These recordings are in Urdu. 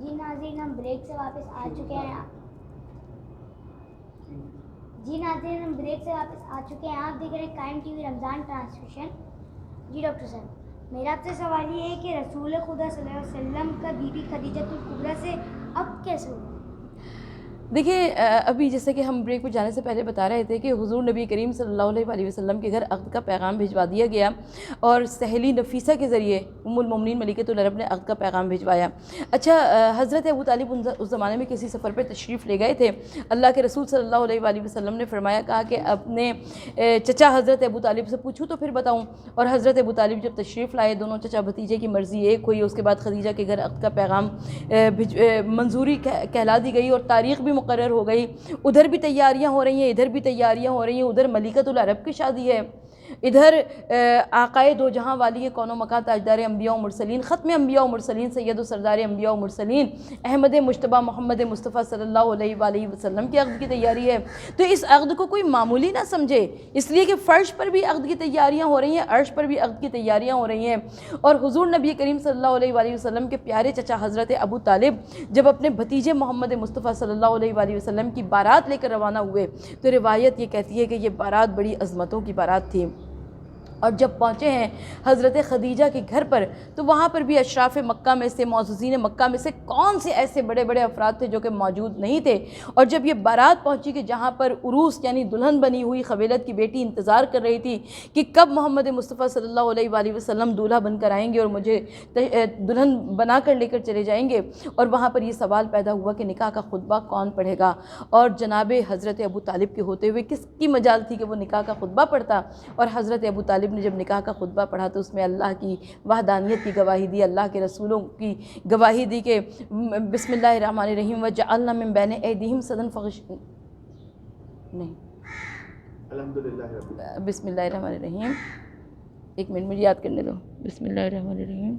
جی ناظرین ہم بریک سے واپس آ چکے ہیں آپ دیکھ رہے ہیں قائم ٹی وی رمضان ٹرانسمیشن. جی ڈاکٹر صاحب میرا آپ سے سوال یہ ہے کہ رسول خدا صلی اللہ علیہ وسلم کا بی بی خدیجۃ الکبریٰ سے اب کیسے ہوا؟ دیکھیے ابھی جیسے کہ ہم بریک پہ جانے سے پہلے بتا رہے تھے کہ حضور نبی کریم صلی اللہ علیہ وسلم کے گھر عقد کا پیغام بھجوا دیا گیا اور سہیلی نفیسہ کے ذریعے ام المومنین ملکۃ العرب نے عقد کا پیغام بھجوایا. اچھا حضرت ابو طالب اس زمانے میں کسی سفر پہ تشریف لے گئے تھے. اللہ کے رسول صلی اللہ علیہ وسلم نے فرمایا کہا کہ اپنے چچا حضرت ابو طالب سے پوچھوں تو پھر بتاؤں. اور حضرت ابو طالب جب تشریف لائے دونوں چچا بھتیجے کی مرضی ایک ہوئی. اس کے بعد خدیجہ کے گھر عقد کا پیغام منظوری کہلا دی گئی اور تاریخ بھی مقرر ہو گئی. ادھر بھی تیاریاں ہو رہی ہیں ادھر بھی تیاریاں ہو رہی ہیں. ادھر ملکۃ العرب کی شادی ہے, ادھر آقائے دو جہاں والی کون و مکان تاجدار انبیاء و مرسلین ختم انبیاء و مرسلین سید و سردار انبیاء و مرسلین احمد مجتبیٰ محمد مصطفیٰ صلی اللہ علیہ وآلہ وسلم کی عقد کی تیاری ہے. تو اس عقد کو کوئی معمولی نہ سمجھے, اس لیے کہ فرش پر بھی عقد کی تیاریاں ہو رہی ہیں, عرش پر بھی عقد کی تیاریاں ہو رہی ہیں. اور حضور نبی کریم صلی اللہ علیہ وآلہ وسلم کے پیارے چچا حضرت ابو طالب جب اپنے بھتیجے محمد مصطفیٰ صلی اللہ علیہ وآلہ وسلم کی بارات لے کر روانہ ہوئے تو روایت یہ کہتی ہے کہ یہ بارات بڑی عظمتوں کی بارات تھی. اور جب پہنچے ہیں حضرت خدیجہ کے گھر پر تو وہاں پر بھی اشراف مکہ میں سے معززین مکہ میں سے کون سے ایسے بڑے بڑے افراد تھے جو کہ موجود نہیں تھے. اور جب یہ بارات پہنچی کہ جہاں پر عروس یعنی دلہن بنی ہوئی خویلد کی بیٹی انتظار کر رہی تھی کہ کب محمد مصطفیٰ صلی اللہ علیہ وآلہ وسلم دولہا بن کر آئیں گے اور مجھے دلہن بنا کر لے کر چلے جائیں گے, اور وہاں پر یہ سوال پیدا ہوا کہ نکاح کا خطبہ کون پڑھے گا. اور جناب حضرت ابو طالب کے ہوتے ہوئے کس کی مجال تھی کہ وہ نکاح کا خطبہ پڑھتا. اور حضرت ابو طالب نے جب نکاح کا خطبہ پڑھا تو اس میں اللہ کی وحدانیت کی گواہی دی, اللہ کے رسولوں کی گواہی دی کہ بسم اللہ الرحمن الرحیم وجعلنا من بین ایدیہم صدا نہیں الحمدللہ بسم اللہ الرحمن الرحیم, ایک منٹ مجھے یاد کرنے دو. بسم اللہ الرحمن الرحیم,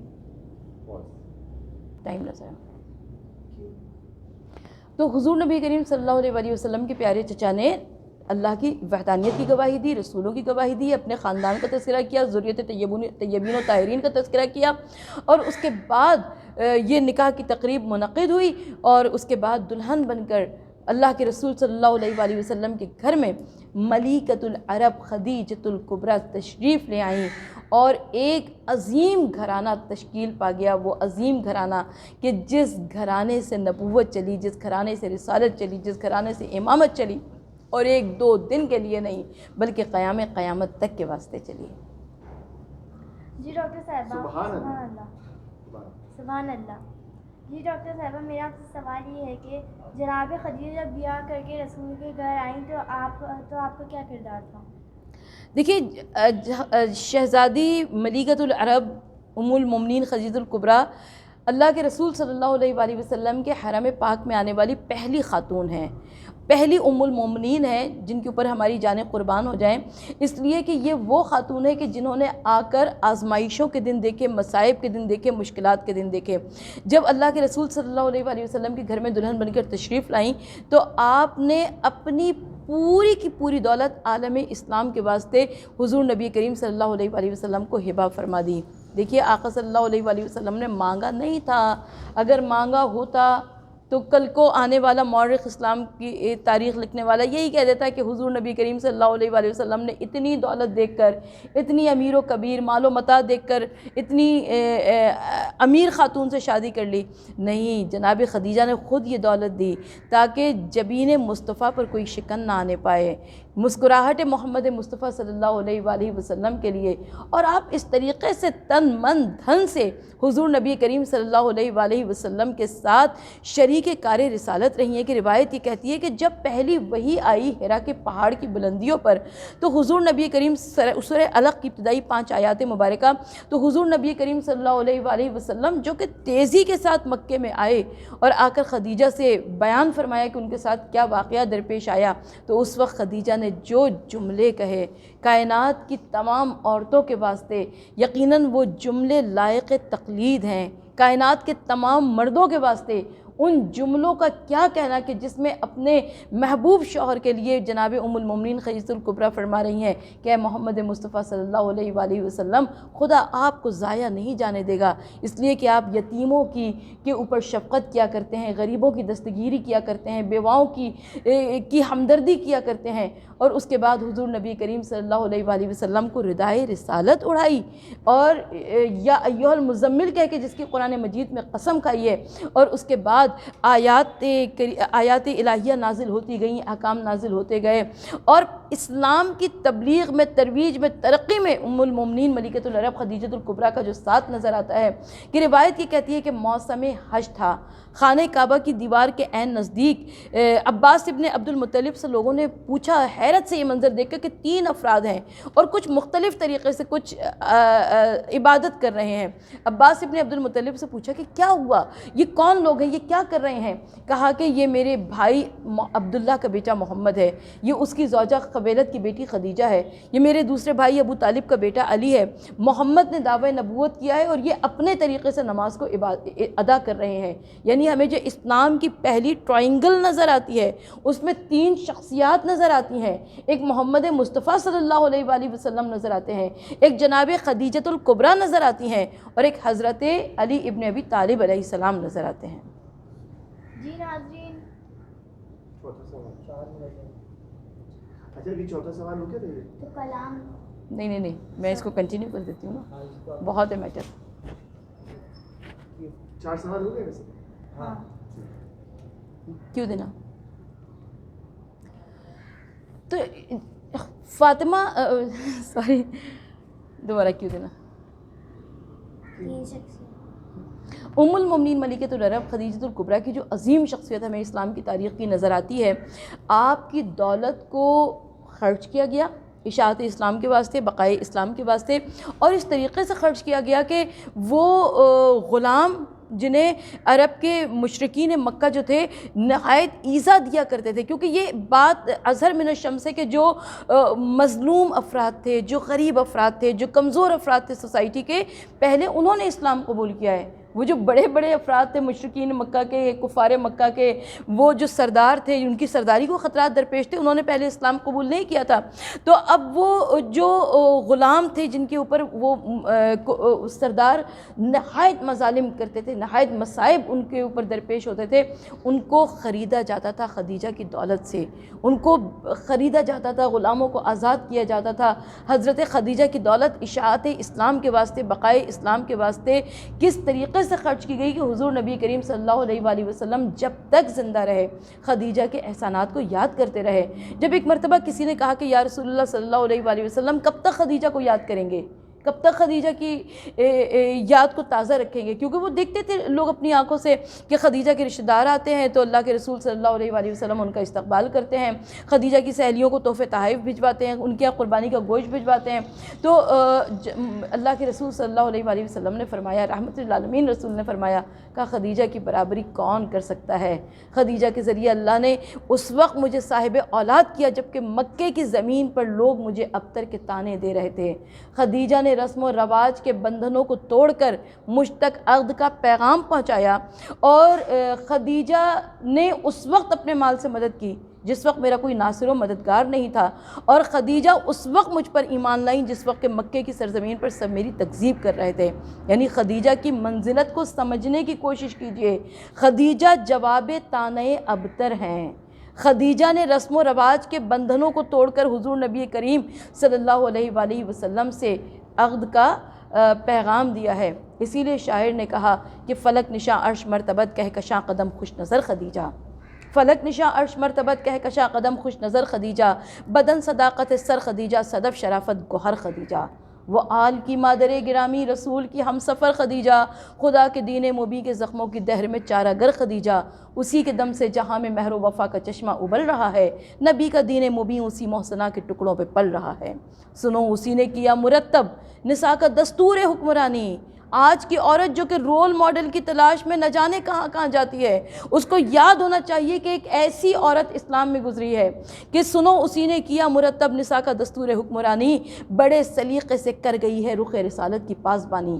ٹائم لگا. تو حضور نبی کریم صلی اللہ علیہ وآلہ وسلم کے پیارے چچا نے اللہ کی وحدانیت کی گواہی دی, رسولوں کی گواہی دی, اپنے خاندان کا تذکرہ کیا, ذریت طیبین و طاہرین کا تذکرہ کیا. اور اس کے بعد یہ نکاح کی تقریب منعقد ہوئی اور اس کے بعد دلہن بن کر اللہ کے رسول صلی اللہ علیہ وآلہ وسلم کے گھر میں ملکۃ العرب خدیجۃ الکبریٰ تشریف لے آئیں اور ایک عظیم گھرانہ تشکیل پا گیا. وہ عظیم گھرانہ کہ جس گھرانے سے نبوت چلی, جس گھرانے سے رسالت چلی, جس گھرانے سے امامت چلی, اور ایک دو دن کے لیے نہیں بلکہ قیامت تک کے واسطے چلی. جی ڈاکٹر صاحبہ سبحان اللہ. جی ڈاکٹر صاحبہ میرا آپ سے سوال یہ ہے کہ جناب خدیجہ جب بیاہ کر کے رسول کے گھر آئیں تو آپ کا کیا کردار تھا؟ دیکھیے شہزادی ملکۃ العرب ام المومنین خدیجہ الکبریٰ اللہ کے رسول صلی اللہ علیہ وآلہ وسلم کے حرم پاک میں آنے والی پہلی خاتون ہیں, پہلی ام المومنین ہیں جن کے اوپر ہماری جانیں قربان ہو جائیں. اس لیے کہ یہ وہ خاتون ہیں کہ جنہوں نے آ کر آزمائشوں کے دن دیکھے, مصائب کے دن دیکھے, مشکلات کے دن دیکھے. جب اللہ کے رسول صلی اللہ علیہ وآلہ وسلم کے گھر میں دلہن بن کر تشریف لائیں تو آپ نے اپنی پوری کی پوری دولت عالم اسلام کے واسطے حضور نبی کریم صلی اللہ علیہ وآلہ وسلم کو ہبہ فرما دی. دیکھیے آقا صلی اللہ علیہ وآلہ وسلم نے مانگا نہیں تھا, اگر مانگا ہوتا تو کل کو آنے والا مورخ اسلام کی تاریخ لکھنے والا یہی کہہ دیتا ہے کہ حضور نبی کریم صلی اللہ علیہ وآلہ وسلم نے اتنی دولت دیکھ کر, اتنی امیر و کبیر مال و متاع دیکھ کر اتنی امیر خاتون سے شادی کر لی. نہیں, جناب خدیجہ نے خود یہ دولت دی تاکہ جبین مصطفیٰ پر کوئی شکن نہ آنے پائے, مسکراہٹ محمد مصطفیٰ صلی اللہ علیہ وآلہ وسلم کے لیے. اور آپ اس طریقے سے تن من دھن سے حضور نبی کریم صلی اللہ علیہ وآلہ وسلم کے ساتھ شریک کار رسالت رہی ہیں کہ روایت یہ کہتی ہے کہ جب پہلی وحی آئی حرا کے پہاڑ کی بلندیوں پر تو حضور نبی کریم سورہ علق کی ابتدائی 5 آیات مبارکہ, تو حضور نبی کریم صلی اللہ علیہ وآلہ وسلم جو کہ تیزی کے ساتھ مکے میں آئے اور آ کر خدیجہ سے بیان فرمایا کہ ان کے ساتھ کیا واقعہ درپیش آیا, تو اس وقت خدیجہ نے جو جملے کہے کائنات کی تمام عورتوں کے واسطے یقیناً وہ جملے لائق تقلید ہیں, کائنات کے تمام مردوں کے واسطے ان جملوں کا کیا کہنا کہ جس میں اپنے محبوب شوہر کے لیے جناب ام المومنین خدیجہ الکبریٰ فرما رہی ہیں کہ اے محمد مصطفیٰ صلی اللہ علیہ وآلہ وسلم، خدا آپ کو ضائع نہیں جانے دے گا، اس لیے کہ آپ یتیموں کے اوپر شفقت کیا کرتے ہیں، غریبوں کی دستگیری کیا کرتے ہیں، بیواؤں کی ہمدردی کیا کرتے ہیں۔ اور اس کے بعد حضور نبی کریم صلی اللہ علیہ وآلہ وسلم کو ردائے رسالت اڑائی اور یا ایھا المزمل کہہ کے جس کی قرآن مجید میں قسم کھائی ہے، اور اس کے بعد آیات الہیہ نازل ہوتی گئیں، احکام نازل ہوتے گئے، اور اسلام کی تبلیغ میں، ترویج میں، ترقی میں ام المومنین ملکۃ العرب خدیجہ الکبریٰ کا جو ساتھ نظر آتا ہے کہ روایت یہ کہتی ہے کہ موسم حج تھا، خانہ کعبہ کی دیوار کے عین نزدیک عباس ابن عبد المطلب سے لوگوں نے پوچھا، حیرت سے یہ منظر دیکھ کر کہ 3 افراد ہیں اور کچھ مختلف طریقے سے کچھ عبادت کر رہے ہیں۔ عباس ابن عبد المطلب سے پوچھا کہ کیا ہوا، یہ کون لوگ ہیں، یہ کیا کر رہے ہیں؟ کہا کہ یہ میرے بھائی عبداللہ کا بیٹا محمد ہے، یہ اس کی زوجہ قبیلت کی بیٹی خدیجہ ہے، یہ میرے دوسرے بھائی ابو طالب کا بیٹا علی ہے، محمد نے دعوی نبوت کیا ہے اور یہ اپنے طریقے سے نماز کو ادا کر رہے ہیں۔ یعنی ہمیں جو اسلام کی پہلی ٹرائنگل نظر آتی ہے اس میں 3 شخصیات نظر آتی ہیں، ایک محمد مصطفیٰ صلی اللہ علیہ وآلہ وسلم نظر آتے ہیں، ایک جناب خدیجہ الکبریٰ نظر آتی ہیں، اور ایک حضرت علی ابن ابی طالب علیہ السلام نظر آتے ہیں۔ جی ناظرین، اچھا کہ چوتھا سوال ہو گیا تھا تو کلام نہیں، میں اس کو کنٹینیو کر دیتی ہوں نا، بہت ہے میٹر۔ 4 سوال ہو گئے ویسے؟ ہاں کیوں دینا؟ تو فاطمہ سوری دوبارہ کیوں دینا؟ 3 شخص ام المومنین ملکۃ العرب خدیجہ الکبریٰ کی جو عظیم شخصیت ہمیں اسلام کی تاریخ کی نظر آتی ہے، آپ کی دولت کو خرچ کیا گیا اشاعت اسلام کے واسطے، بقائے اسلام کے واسطے، اور اس طریقے سے خرچ کیا گیا کہ وہ غلام جنہیں عرب کے مشرکین مکہ جو تھے نہایت ایذا دیا کرتے تھے، کیونکہ یہ بات اظہر من الشمس ہے کہ جو مظلوم افراد تھے، جو غریب افراد تھے، جو کمزور افراد تھے سوسائٹی کے، پہلے انہوں نے اسلام قبول کیا ہے۔ وہ جو بڑے بڑے افراد تھے مشرکین مکہ کے، کفار مکہ کے، وہ جو سردار تھے، ان کی سرداری کو خطرات درپیش تھے، انہوں نے پہلے اسلام قبول نہیں کیا تھا۔ تو اب وہ جو غلام تھے جن کے اوپر وہ سردار نہایت مظالم کرتے تھے، نہایت مصائب ان کے اوپر درپیش ہوتے تھے، ان کو خریدا جاتا تھا خدیجہ کی دولت سے، ان کو خریدا جاتا تھا، غلاموں کو آزاد کیا جاتا تھا۔ حضرت خدیجہ کی دولت اشاعت اسلام کے واسطے، بقائے اسلام کے واسطے کس طریقے سے خرچ کی گئی کہ حضور نبی کریم صلی اللہ علیہ وآلہ وسلم جب تک زندہ رہے خدیجہ کے احسانات کو یاد کرتے رہے۔ جب ایک مرتبہ کسی نے کہا کہ یا رسول اللہ صلی اللہ علیہ وآلہ وسلم کب تک خدیجہ کو یاد کریں گے، کب تک خدیجہ کی یاد کو تازہ رکھیں گے، کیونکہ وہ دیکھتے تھے لوگ اپنی آنکھوں سے کہ خدیجہ کے رشتہ دار آتے ہیں تو اللہ کے رسول صلی اللہ علیہ وآلہ وسلم ان کا استقبال کرتے ہیں، خدیجہ کی سہیلیوں کو تحفے تحائف بھجواتے ہیں، ان کے یہاں قربانی کا گوشت بھجواتے ہیں۔ تو اللہ کے رسول صلی اللہ علیہ وآلہ وسلم نے فرمایا، رحمت للعالمین رسول نے فرمایا کہ خدیجہ کی برابری کون کر سکتا ہے؟ خدیجہ کے ذریعے اللہ نے اس وقت مجھے صاحب اولاد کیا جب کہ مکے کی زمین پر لوگ مجھے ابتر کے طعنے دے رہے تھے۔ خدیجہ نے رسم و رواج کے بندھنوں کو توڑ کر مجھ تک عقد کا پیغام پہنچایا، اور خدیجہ نے اس وقت اپنے مال سے مدد کی جس وقت میرا کوئی ناصر و مددگار نہیں تھا، اور خدیجہ اس وقت مجھ پر ایمان لائیں جس وقت کہ مکے کی سرزمین پر سب میری تکذیب کر رہے تھے۔ یعنی خدیجہ کی منزلت کو سمجھنے کی کوشش کیجئے۔ خدیجہ جواب طعنۂ ابتر ہیں۔ خدیجہ نے رسم و رواج کے بندھنوں کو توڑ کر حضور نبی کریم صلی اللہ علیہ وآلہ وسلم سے عقد کا پیغام دیا ہے۔ اسی لیے شاعر نے کہا کہ فلک نشاں عرش مرتبت کہکشاں قدم خوش نظر خدیجہ، فلک نشاں عرش مرتبت کہکشاں قدم خوش نظر خدیجہ، بدن صداقت سر خدیجہ، صدف شرافت گوہر خدیجہ، وہ آل کی مادر گرامی رسول کی ہم سفر خدیجہ، خدا کے دین مبین کے زخموں کی دہر میں چارہ گر خدیجہ، اسی کے دم سے جہاں میں مہر و وفا کا چشمہ ابل رہا ہے، نبی کا دین مبین اسی محسنہ کے ٹکڑوں پہ پل رہا ہے۔ سنو اسی نے کیا مرتب نساء کا دستور حکمرانی۔ آج کی عورت جو کہ رول ماڈل کی تلاش میں نہ جانے کہاں کہاں جاتی ہے، اس کو یاد ہونا چاہیے کہ ایک ایسی عورت اسلام میں گزری ہے کہ سنو اسی نے کیا مرتب نساء کا دستور حکمرانی، بڑے سلیقے سے کر گئی ہے رخ رسالت کی پاسبانی۔